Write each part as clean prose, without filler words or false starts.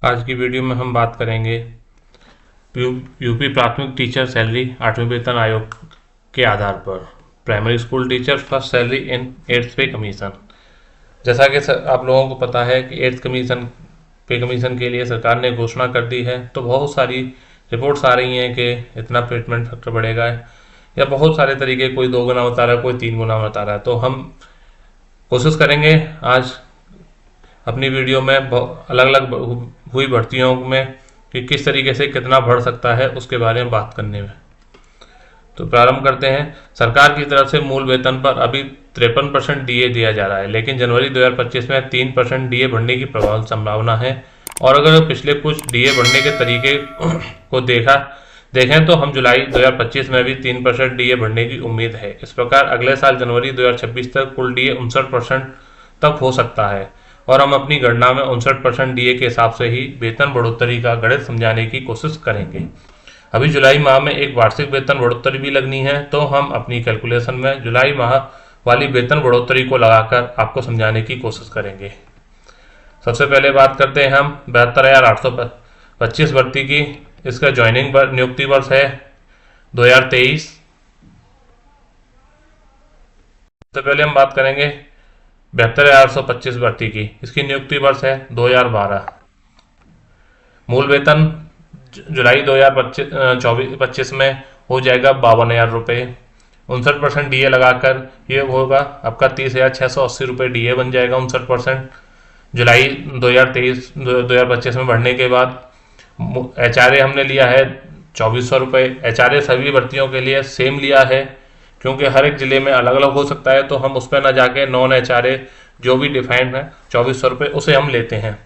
आज की वीडियो में हम बात करेंगे यूपी प्राथमिक टीचर सैलरी 8वें वेतन आयोग के आधार पर। Primary school teacher first salary in 8th पे कमीशन। जैसा कि आप लोगों को पता है कि 8th कमीशन पे कमीशन के लिए सरकार ने घोषणा कर दी है, तो बहुत सारी रिपोर्ट्स आ रही हैं कि इतना पेमेंट फैक्टर बढ़ेगा, या बहुत सारे तरीके, कोई 2 गुना बता रहा है, कोई 3 गुना बता रहा है। तो हम कोशिश करेंगे आज अपनी वीडियो में अलग अलग हुई भर्तियों में कि किस तरीके से कितना बढ़ सकता है उसके बारे में बात करने में। तो प्रारंभ करते हैं। सरकार की तरफ से मूल वेतन पर अभी 53% डीए दिया जा रहा है, लेकिन जनवरी 2025 में 3% डीए बढ़ने की प्रबल संभावना है। और अगर पिछले कुछ डीए बढ़ने के तरीके को देखें तो हम जुलाई 2025 में भी 3% डीए बढ़ने की उम्मीद है। इस प्रकार अगले साल जनवरी 2026 तक कुल डीए 59% तक हो सकता है, और हम अपनी गणना में 59% डीए के हिसाब से ही वेतन बढ़ोतरी का गणित समझाने की कोशिश करेंगे। अभी जुलाई माह में एक वार्षिक वेतन बढ़ोतरी भी लगनी है, तो हम अपनी कैलकुलेशन में जुलाई माह वाली वेतन बढ़ोतरी को लगाकर आपको समझाने की कोशिश करेंगे। सबसे पहले बात करते हैं हम 72,825 भर्ती की। इसका ज्वाइनिंग नियुक्ति वर्ष है 2023। सबसे पहले हम बात करेंगे 72,825 भर्ती की। इसकी नियुक्ति वर्ष है 2012। मूल वेतन जुलाई 2025 में हो जाएगा 52,000 रुपये। 59% डीए लगाकर ये होगा आपका 30,680 रुपये डीए बन जाएगा। 59% जुलाई 2025 में बढ़ने के बाद एचआरए हमने लिया है 2,400 रुपये। एचआरए सभी भर्तियों के लिए सेम लिया है, क्योंकि हर एक जिले में अलग अलग हो सकता है, तो हम उस पर ना जाके नॉन एचआरए जो भी डिफाइंड है 2,400 रुपये उसे हम लेते हैं।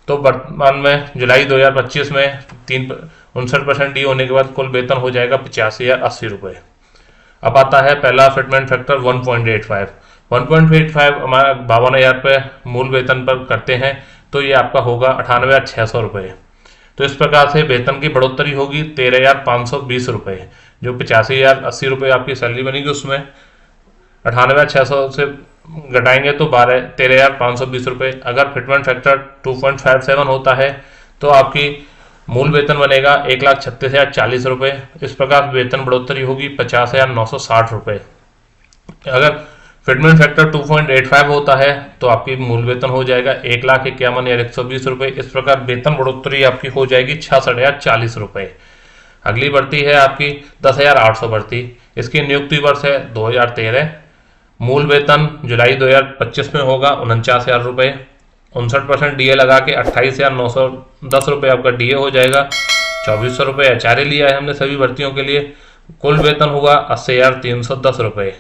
तो वर्तमान में जुलाई 2025 में 59% डी होने के बाद कुल वेतन हो जाएगा 85,080 रुपये। अब आता है पहला फिटमेंट फैक्टर 1.85। 1.85 हमारा 52,000 रुपये मूल वेतन पर करते हैं, तो ये आपका होगा 98,600 रुपये। तो इस प्रकार से वेतन की बढ़ोतरी होगी 13,520 रुपये। जो 85,080 रुपये आपकी सैलरी बनेगी, उसमें 98,600 से घटाएंगे तो 13,520 रुपये। अगर फिटमेंट फैक्टर 2.57 होता है तो आपकी मूल वेतन बनेगा 1,36,040 रुपये। इस प्रकार वेतन बढ़ोतरी होगी 50,960 रुपये। अगर फिटमेंट फैक्टर 2.85 होता है तो आपकी मूल वेतन हो जाएगा 1,51,120 रुपये। इस प्रकार वेतन बढ़ोतरी आपकी हो जाएगी 66,040 रुपये। अगली भर्ती है आपकी 10,800 भर्ती। इसकी नियुक्ति वर्ष है 2013। मूल वेतन जुलाई 2025 में होगा 49,000 रुपये। 59% डीए लगा के 28,910 रुपये आपका डीए हो जाएगा। 2,400 रुपये एचआरए लिया है हमने सभी भर्तियों के लिए। कुल वेतन होगा 80,310 रुपये।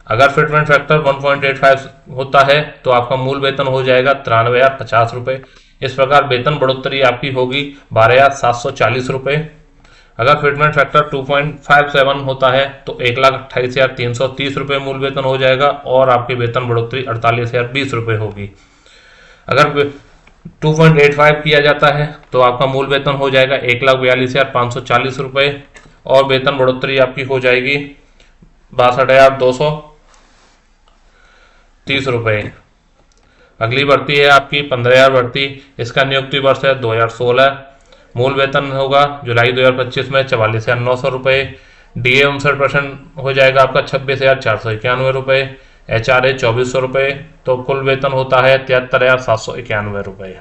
अगर फिटमेंट फैक्टर 1.85 होता है तो आपका मूल वेतन हो जाएगा 93,050 रुपये। इस प्रकार वेतन बढ़ोतरी आपकी होगी 12,740 रुपये। अगर फिटमेंट फैक्टर 2.57 होता है तो 1,28,330 रुपये मूल वेतन हो जाएगा, और आपकी वेतन बढ़ोतरी 48,020 रुपये होगी। अगर 2.85 किया जाता है तो आपका मूल वेतन हो जाएगा 1,42,540 रुपये, और वेतन बढ़ोतरी आपकी हो जाएगी 62,230 रुपये। अगली भर्ती है आपकी 15,000 भर्ती। इसका नियुक्ति वर्ष है 2016। मूल वेतन होगा जुलाई 2025 में 44,900 रुपये। डीए 59% हो जाएगा आपका 26,491 रुपये। एचआरए 2,400 रुपये। तो कुल वेतन होता है 73,791 रुपये।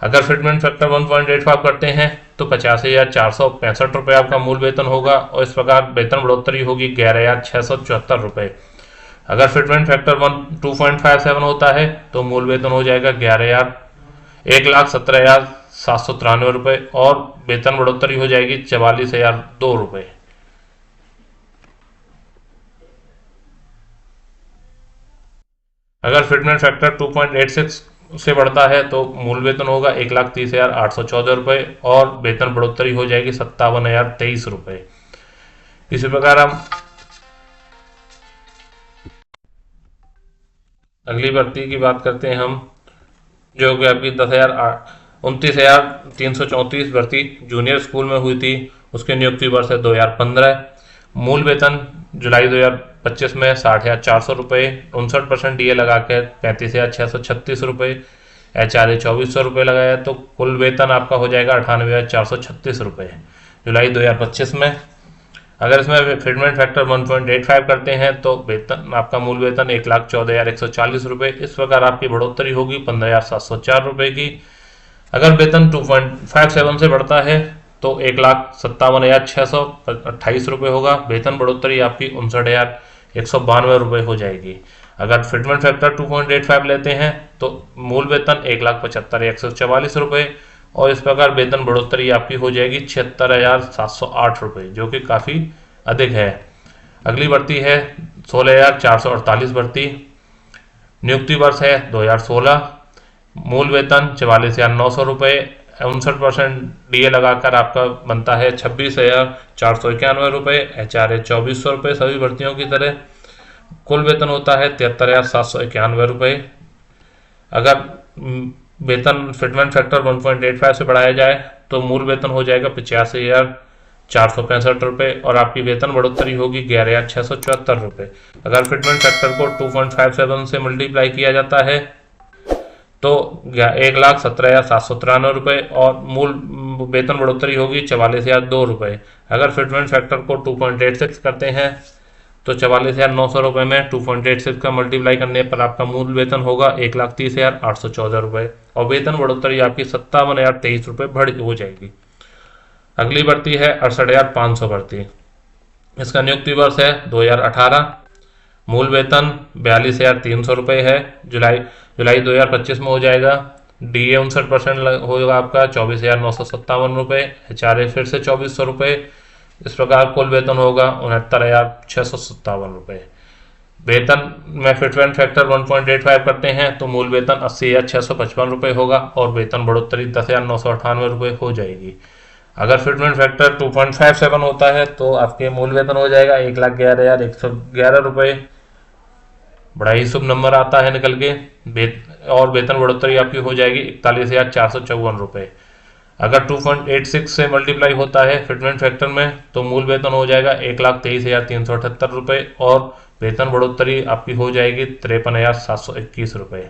अगर फिटमेंट फैक्टर 1.85 करते हैं तो 85,465 रुपये आपका मूल वेतन होगा, और इस प्रकार वेतन बढ़ोतरी होगी 11,674 रुपये। अगर फिटमेंट फैक्टर 2.57 होता है तो मूल वेतन हो जाएगा 1,17,793 रुपये, और वेतन बढ़ोतरी हो जाएगी 44,002 रुपये। अगर फिटमेंट फैक्टर 2.86 से बढ़ता है तो मूल वेतन होगा 1,30,814 रुपये, और वेतन बढ़ोतरी हो जाएगी 57,023 रुपये। इसी प्रकार हम अगली भर्ती की बात करते हैं, हम जो कि आपकी 29,334 भर्ती जूनियर स्कूल में हुई थी। उसके नियुक्ति वर्ष है 2015। मूल वेतन जुलाई 2025 में 60,400 रुपये। 59% डीए लगा के 35,636 रुपये। HRA 2400 रुपये लगाया तो कुल वेतन आपका हो जाएगा 98,436 रुपये जुलाई 2025 में। अगर इसमें फिटमेंट फैक्टर 1.85 करते हैं तो वेतन आपका मूल वेतन 1,14,140 रुपये। इस प्रकार आपकी बढ़ोतरी होगी 15,704 रुपये की। अगर वेतन 2.57 से बढ़ता है तो 1,57,628 रुपये होगा। वेतन बढ़ोतरी आपकी 59,192 रुपये हो जाएगी। अगर फिटमेंट फैक्टर 2.85 लेते हैं तो मूल वेतन 1,75,144 रुपये और इस प्रकार वेतन बढ़ोतरी आपकी हो जाएगी 76,708 रुपये, जो कि काफ़ी अधिक है। अगली भर्ती है 16,448 भर्ती, नियुक्ति वर्ष है 2016, मूल वेतन 44,900 रुपये, 59% DA लगाकर आपका बनता है 26,491 रुपये, HRA 2,400 रुपये सभी भर्तियों की तरह। कुल वेतन होता है 73,791 रुपये। अगर वेतन फिटमेंट फैक्टर 1.85 से बढ़ाया जाए तो मूल वेतन हो जाएगा 85,465 रुपये और आपकी वेतन बढ़ोतरी होगी 11,674 रुपये। अगर फिटमेंट फैक्टर को 2.57 से मल्टीप्लाई किया जाता है तो 1,17,793 रुपये और मूल वेतन बढ़ोतरी होगी 44,002 रुपये। अगर फिटमेंट फैक्टर को 2.86 करते हैं तो 44,900 रुपये में 2.86 का मल्टीप्लाई करने पर आपका मूल वेतन होगा 1,30,814 रुपये और वेतन बढ़ोतरी आपकी 57,023 रुपये बढ़ हो जाएगी। अगली भर्ती है 68,500 भर्ती। इसका नियुक्ति वर्ष है 2018, मूल वेतन 42,300 रुपये है। जुलाई 2025 में हो जाएगा। DA 59% होगा आपका 24,957 रुपये, HRA फिर से 2,400 रुपये। इस प्रकार कुल वेतन होगा 69,657 रुपये। वेतन में फिटमेंट फैक्टर 1.85 करते हैं तो मूल वेतन 80,655 रुपये होगा और वेतन बढ़ोतरी 10,998 रुपये हो जाएगी। अगर फिटमेंट फैक्टर 2.57 होता है तो आपके मूल वेतन हो जाएगा 1,11,111 रुपये। बड़ा ही शुभ नंबर आता है निकल के। और वेतन बढ़ोतरी आपकी हो जाएगी 41,454 रुपये। अगर 2.86 से मल्टीप्लाई होता है फिटमेंट फैक्टर में तो मूल वेतन हो जाएगा 1,23,378 रुपये और वेतन बढ़ोतरी आपकी हो जाएगी 53,721 रुपये।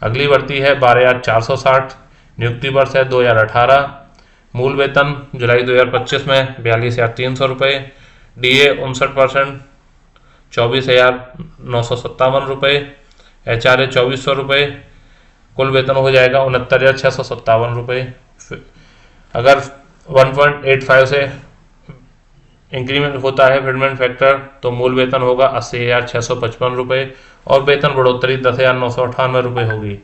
अगली भर्ती है 12,460, नियुक्ति वर्ष है 2018, मूल वेतन जुलाई 2025 में 42,300 रुपये, DA 59%, 24,957 रुपये, HRA 2,400 रुपये। कुल वेतन हो जाएगा 69,657 रुपये। अगर 1.85 से इंक्रीमेंट होता है फिटमेंट फैक्टर तो मूल वेतन होगा 80,655 रुपये और वेतन बढ़ोतरी 10,998 रुपये होगी।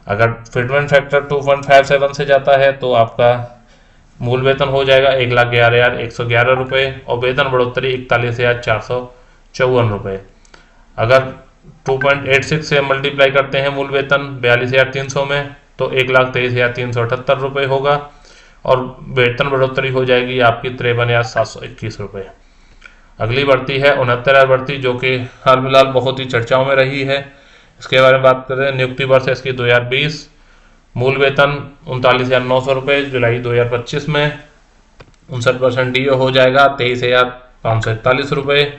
अगर फिटमेंट फैक्टर 2.57 से जाता है तो आपका मूल वेतन हो जाएगा 1,11,111 रुपये और वेतन बढ़ोतरी 41,454 रुपये। अगर 2.86 से मल्टीप्लाई करते हैं मूल वेतन 42,300 में तो 1,23,378 रुपये होगा और वेतन बढ़ोतरी हो जाएगी आपकी 53,721 रुपये। अगली भर्ती है 69 भर्ती, जो कि हाल फिलहाल बहुत ही चर्चाओं में रही है। इसके बारे में बात करें, नियुक्ति वर्ष है इसकी 2020, मूल वेतन 39,900 रुपये जुलाई 2025 में, 59% DA हो जाएगा 23,541 रुपये,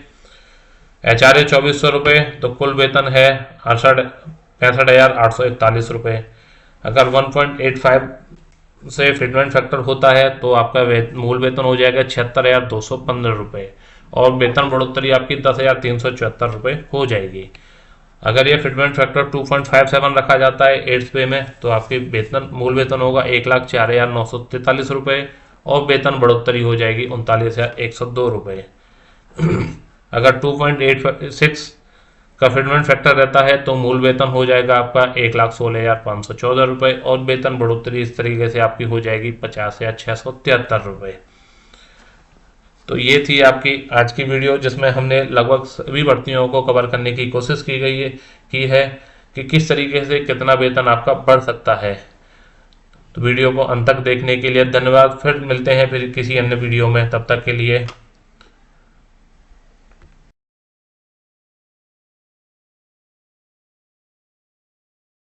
HRA 2,400 रुपये, तो कुल वेतन है 65,841 रुपये। अगर 1.85 से फिटमेंट फैक्टर होता है तो आपका मूल वेतन हो जाएगा 76,215 रुपये और वेतन बढ़ोतरी आपकी 10,374 रुपये हो जाएगी। अगर ये फिटमेंट फैक्टर 2.57 रखा जाता है 8th पे में तो आपकी मूल वेतन होगा 1,04,943 रुपये और वेतन बढ़ोतरी हो जाएगी 39,102 रुपये। अगर 2.86 का फिटमेंट फैक्टर रहता है तो मूल वेतन हो जाएगा आपका 1,16,514 रुपये और वेतन बढ़ोतरी इस तरीके से आपकी हो जाएगी 50,673 रुपये। तो ये थी आपकी आज की वीडियो, जिसमें हमने लगभग सभी भर्तियों को कवर करने की कोशिश की है कि किस तरीके से कितना वेतन आपका बढ़ सकता है। तो वीडियो को अंत तक देखने के लिए धन्यवाद। फिर मिलते हैं फिर किसी अन्य वीडियो में, तब तक के लिए